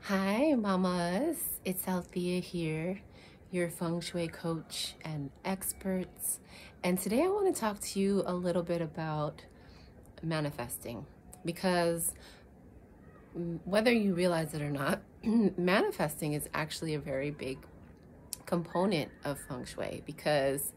Hi, mamas. It's Althea here, your feng shui coach and experts. And today I want to talk to you a little bit about manifesting because whether you realize it or not, manifesting is actually a very big component of feng shui because,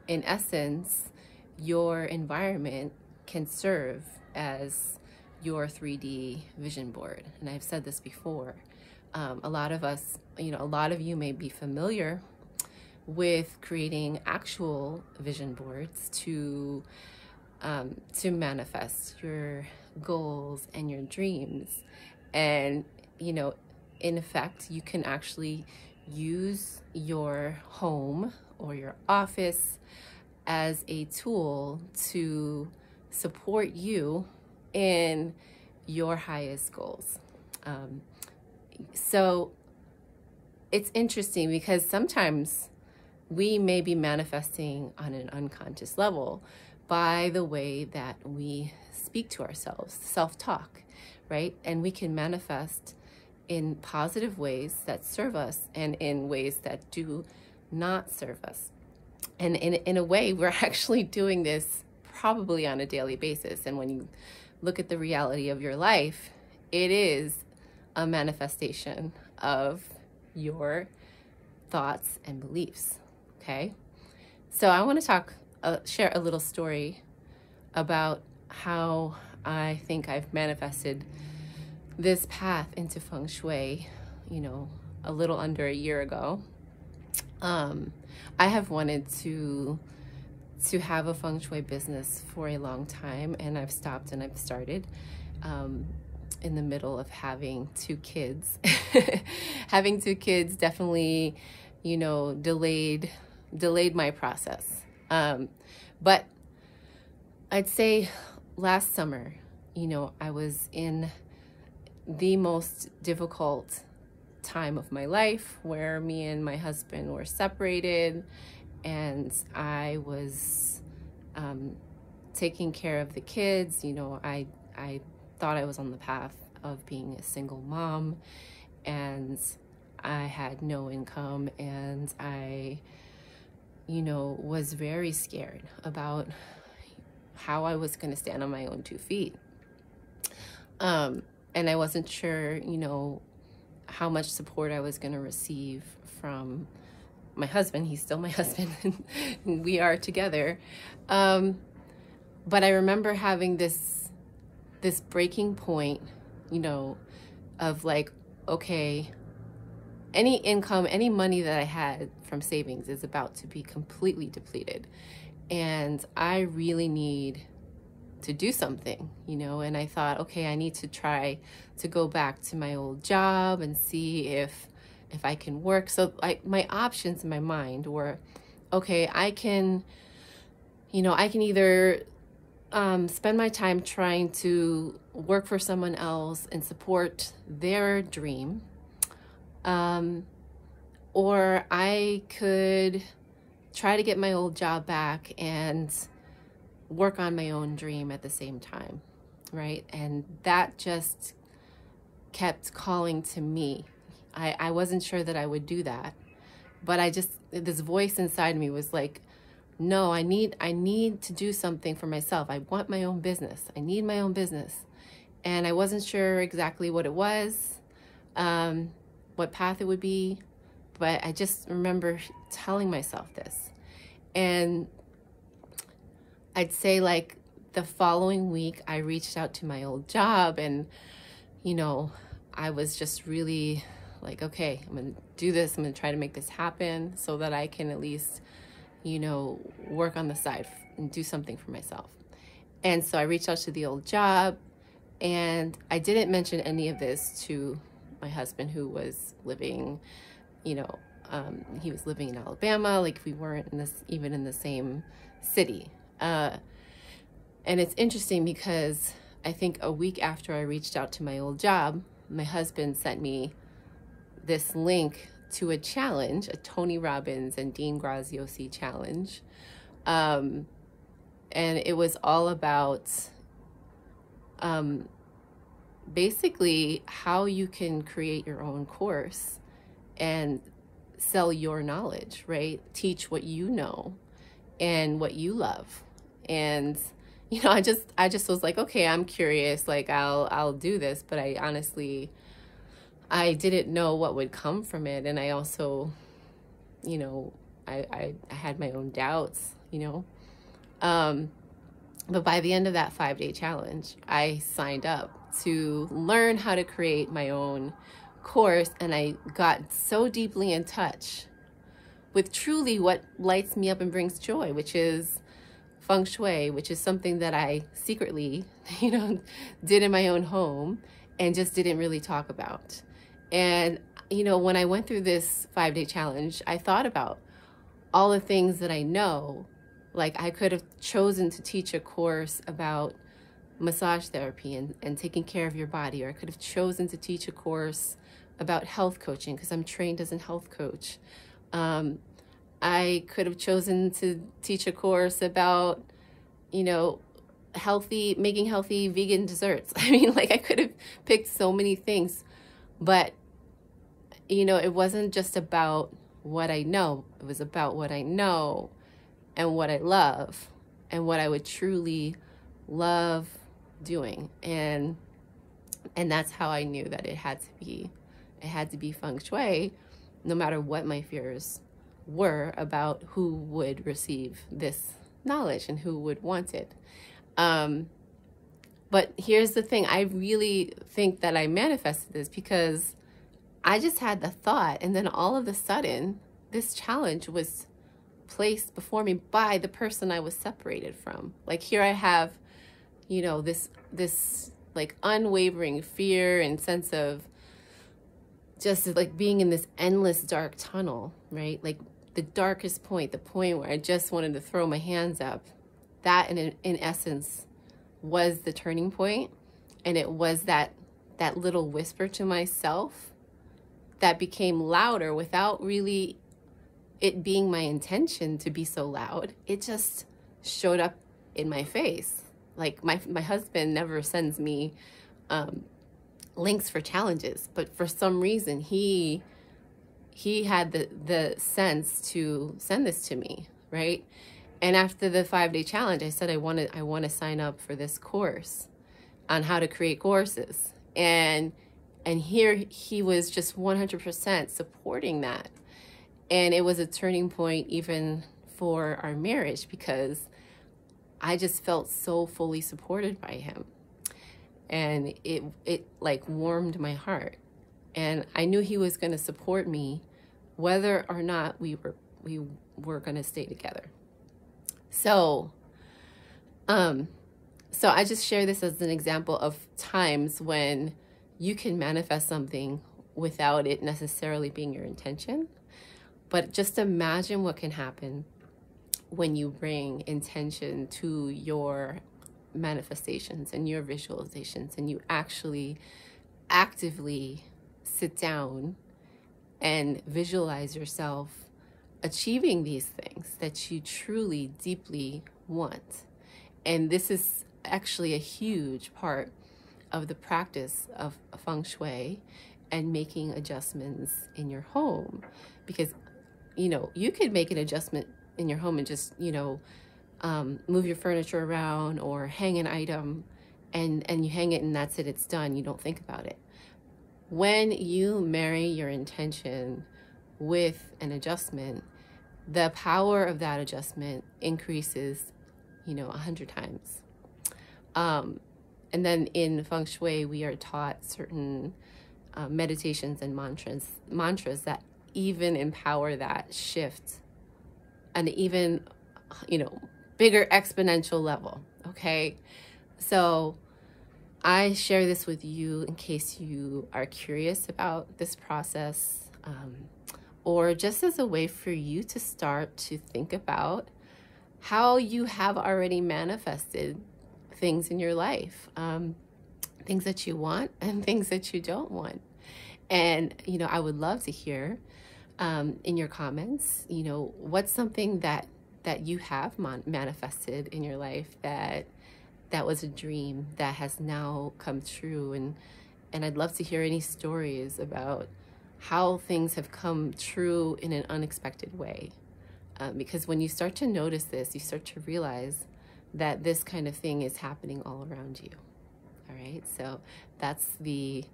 in essence, your environment can serve as your 3D vision board. And I've said this before. A lot of us, a lot of you may be familiar with creating actual vision boards to manifest your goals and your dreams. And, in effect, you can actually use your home or your office as a tool to support you in your highest goals. So it's interesting because sometimes we may be manifesting on an unconscious level by the way that we speak to ourselves, self-talk, right? And we can manifest in positive ways that serve us and in ways that do not serve us. And in a way, we're actually doing this probably on a daily basis. And when you look at the reality of your life, it is a manifestation of your thoughts and beliefs, okay? So I want to share a little story about how I think I've manifested this path into feng shui, a little under a year ago. I have wanted to have a feng shui business for a long time, and I've stopped and I've started in the middle of having two kids. Having two kids definitely, delayed my process. But I'd say last summer, I was in the most difficult time of my life where me and my husband were separated, and I was taking care of the kids. I thought I was on the path of being a single mom, and I had no income, and I was very scared about how I was going to stand on my own 2 feet. And I wasn't sure, how much support I was going to receive from my husband. He's still my husband, and we are together. But I remember having this breaking point, of like, okay, any income, any money that I had from savings is about to be completely depleted. And I really need to do something, and I thought, okay, I need to try to go back to my old job and see if I can work. So my options in my mind were, okay, I can either spend my time trying to work for someone else and support their dream, or I could try to get my old job back and work on my own dream at the same time, right? And that just kept calling to me. I wasn't sure that I would do that, but this voice inside me was like, no, I need to do something for myself. I want my own business. I need my own business. And I wasn't sure exactly what it was, what path it would be, but I just remember telling myself this. And I'd say like the following week, I reached out to my old job, and, I was just really like, okay, I'm going to do this. I'm going to try to make this happen so that I can at least, work on the side and do something for myself. And so I reached out to the old job, and I didn't mention any of this to my husband, who was living, he was living in Alabama. Like, we weren't even in the same city. And it's interesting because I think a week after I reached out to my old job, my husband sent me this link to a challenge, a Tony Robbins and Dean Graziosi challenge. And it was all about basically how you can create your own course and sell your knowledge, right? Teach what you know and what you love. And I just was like, okay, I'm curious, like I'll do this, but I honestly, I didn't know what would come from it. And I also, you know, I had my own doubts, but by the end of that 5-day challenge, I signed up to learn how to create my own course. And I got so deeply in touch with truly what lights me up and brings joy, which is feng shui, which is something that I secretly, did in my own home and just didn't really talk about. And, when I went through this 5-day challenge, I thought about all the things that I know. Like, I could have chosen to teach a course about massage therapy and taking care of your body, or I could have chosen to teach a course about health coaching because I'm trained as a health coach. I could have chosen to teach a course about, making healthy vegan desserts. I mean, like, I could have picked so many things, but, it wasn't just about what I know. It was about what I know and what I love and what I would truly love doing. And that's how I knew that it had to be feng shui, no matter what my fears were about who would receive this knowledge and who would want it. But here's the thing. I really think that I manifested this because I just had the thought, and then all of a sudden, this challenge was placed before me by the person I was separated from. Like, here I have, this like unwavering fear and sense of just like being in this endless dark tunnel, right? Like the darkest point, the point where I just wanted to throw my hands up. That in essence was the turning point. And it was that little whisper to myself that became louder without really it being my intention to be so loud. It just showed up in my face. Like my husband never sends me links for challenges, but for some reason he had the sense to send this to me, right? And after the 5-day challenge, I said I want to sign up for this course on how to create courses. And here he was just 100% supporting that. And it was a turning point even for our marriage because I just felt so fully supported by him. And it like warmed my heart. And I knew he was going to support me whether or not we were going to stay together. So I just share this as an example of times when you can manifest something without it necessarily being your intention. But just imagine what can happen when you bring intention to your manifestations and your visualizations, and you actually actively sit down and visualize yourself achieving these things that you truly, deeply want. And this is actually a huge part of the practice of feng shui and making adjustments in your home. Because, you could make an adjustment in your home and just, move your furniture around or hang an item and you hang it and that's it, it's done. You don't think about it. When you marry your intention with an adjustment, the power of that adjustment increases, 100 times. And then in feng shui, we are taught certain meditations and mantras that even empower that shift an even, bigger exponential level. Okay. So I share this with you in case you are curious about this process, or just as a way for you to start to think about how you have already manifested things in your life, things that you want and things that you don't want. And, I would love to hear in your comments, what's something that you have manifested in your life that that was a dream that has now come true. And I'd love to hear any stories about how things have come true in an unexpected way. Because when you start to notice this, you start to realize that this kind of thing is happening all around you. All right, so that's the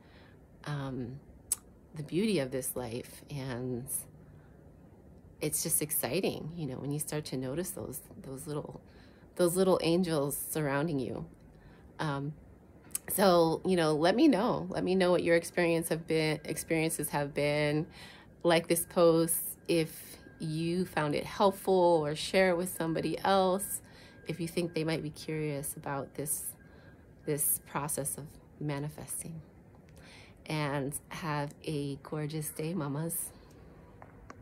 beauty of this life, and it's just exciting, you know, when you start to notice those little angels surrounding you. So, you know, let me know what your experiences have been. Like this post if you found it helpful, or share it with somebody else if you think they might be curious about this process of manifesting. And have a gorgeous day, mamas.